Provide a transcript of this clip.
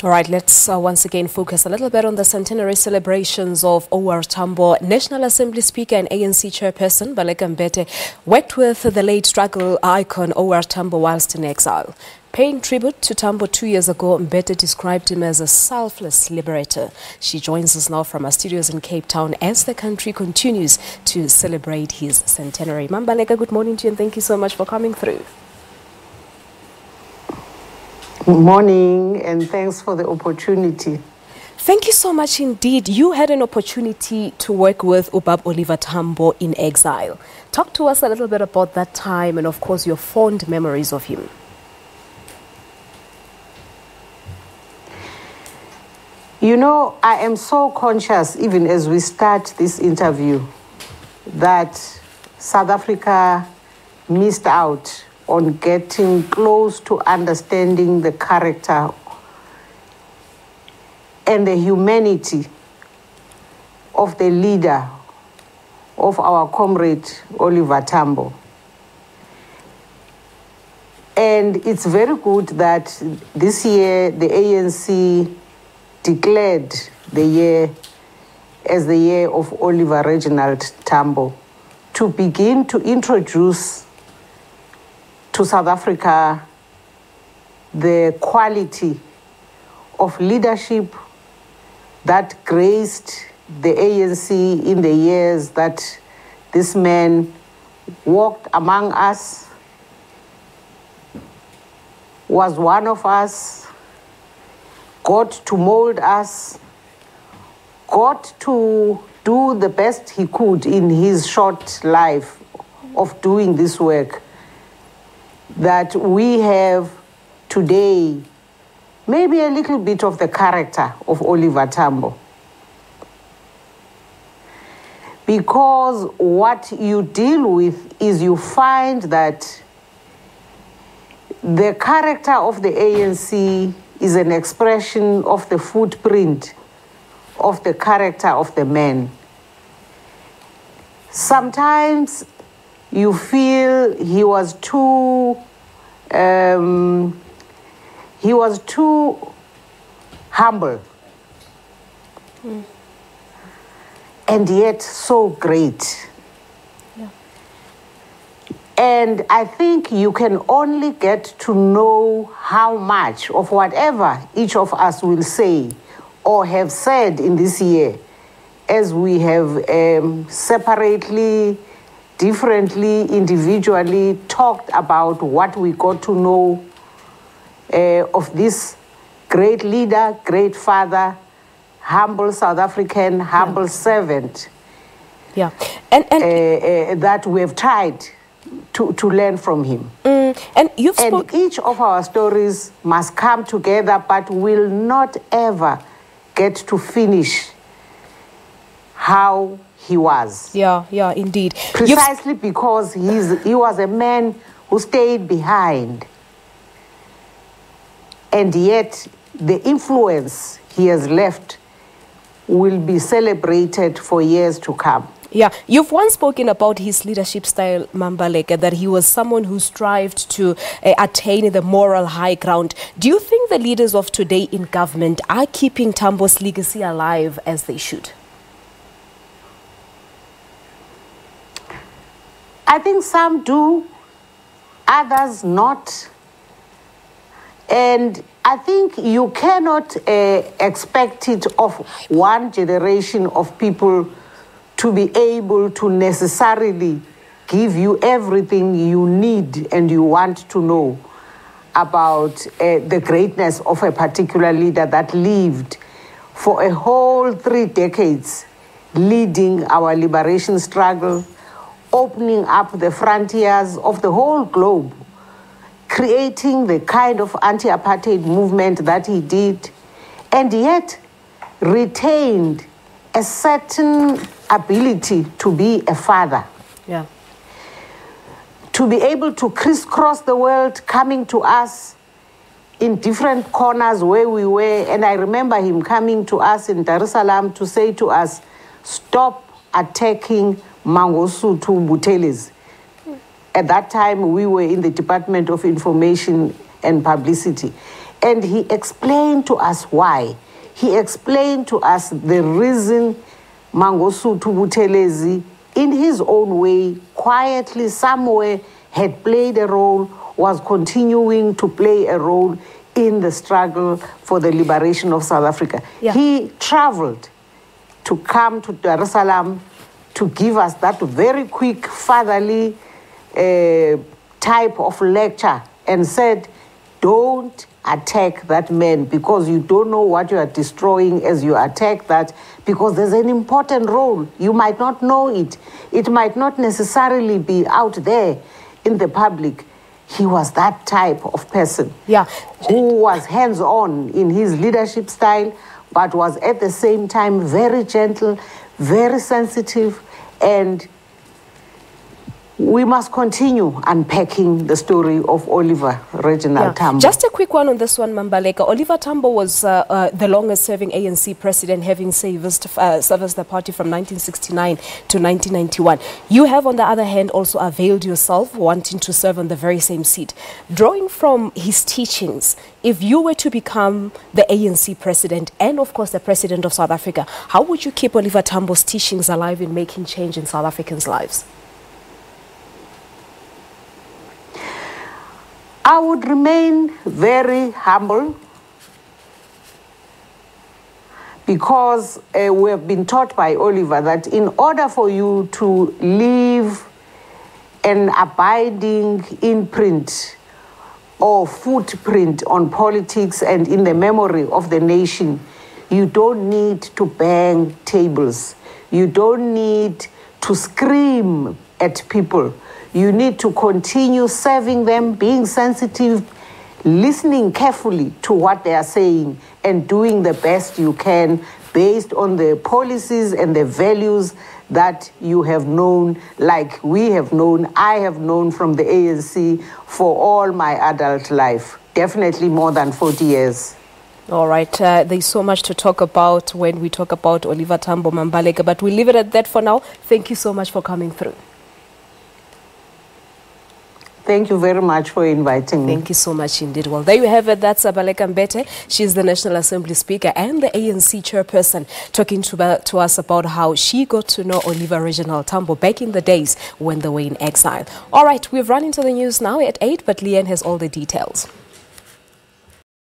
All right, let's once again focus a little bit on the centenary celebrations of OR Tambo. National Assembly Speaker and ANC chairperson Baleka Mbete worked with the late struggle icon OR Tambo whilst in exile. Paying tribute to Tambo 2 years ago, Mbete described him as a selfless liberator. She joins us now from our studios in Cape Town as the country continues to celebrate his centenary. Baleka, good morning to you and thank you so much for coming through. Good morning, and thanks for the opportunity. Thank you so much indeed. You had an opportunity to work with Ubab Oliver Tambo in exile. Talk to us a little bit about that time and, of course, your fond memories of him. You know, I am so conscious, even as we start this interview, that South Africa missed out on getting close to understanding the character and the humanity of the leader of our comrade Oliver Tambo. And it's very good that this year the ANC declared the year as the year of Oliver Reginald Tambo to begin to introduce to South Africa the quality of leadership that graced the ANC in the years that this man walked among us, was one of us, got to mold us, got to do the best he could in his short life of doing this work that we have today. Maybe a little bit of the character of Oliver Tambo. Because what you deal with is you find that the character of the ANC is an expression of the footprint of the character of the man. Sometimes you feel he was too humble, and yet so great. Yeah. And I think you can only get to know how much of whatever each of us will say or have said in this year, as we have separately, differently, individually talked about what we got to know of this great leader, great father, humble South African, humble servant. Yeah, that we have tried to learn from him. And each of our stories must come together, but will not ever get to finish how he was. Yeah, indeed. Precisely because he was a man who stayed behind. And yet, the influence he has left will be celebrated for years to come. Yeah, you've once spoken about his leadership style, Baleka, that he was someone who strived to attain the moral high ground. Do you think the leaders of today in government are keeping Tambo's legacy alive as they should? I think some do, others not. And I think you cannot expect it of one generation of people to be able to necessarily give you everything you need and you want to know about the greatness of a particular leader that lived for a whole 3 decades, leading our liberation struggle, opening up the frontiers of the whole globe, creating the kind of anti-apartheid movement that he did, and yet retained a certain ability to be a father. Yeah. To be able to crisscross the world, coming to us in different corners where we were. And I remember him coming to us in Dar es Salaam to say to us, stop attacking Mangosuthu Butelis. At that time, we were in the Department of Information and Publicity. And he explained to us why. He explained to us the reason Mangosuthu Buthelezi, in his own way, quietly somewhere, had played a role, was continuing to play a role in the struggle for the liberation of South Africa. Yeah. He traveled to come to Dar es Salaam to give us that very quick, fatherly type of lecture and said, don't attack that man because you don't know what you are destroying as you attack that, because there's an important role. You might not know it. It might not necessarily be out there in the public. He was that type of person, who was hands-on in his leadership style, but was at the same time very gentle, very sensitive, and we must continue unpacking the story of Oliver Reginald Tambo. Just a quick one on this one, Baleka. Oliver Tambo was the longest-serving ANC president, having serviced the party from 1969 to 1991. You have, on the other hand, also availed yourself, wanting to serve on the very same seat. Drawing from his teachings, if you were to become the ANC president and, of course, the president of South Africa, how would you keep Oliver Tambo's teachings alive in making change in South Africans' lives? I would remain very humble because we have been taught by Oliver that in order for you to leave an abiding imprint or footprint on politics and in the memory of the nation, you don't need to bang tables. You don't need to scream at people. You need to continue serving them, being sensitive, listening carefully to what they are saying, and doing the best you can based on the policies and the values that you have known, like we have known, I have known from the ANC for all my adult life, definitely more than 40 years. All right, there's so much to talk about when we talk about Oliver Tambo, Baleka, but we'll leave it at that for now. Thank you so much for coming through. Thank you very much for inviting me. Thank you so much indeed. Well, there you have it. That's Baleka Mbete. She's the National Assembly Speaker and the ANC chairperson, talking to us about how she got to know Oliver Reginald Tambo back in the days when they were in exile. All right, we've run into the news now at 8, but Leanne has all the details.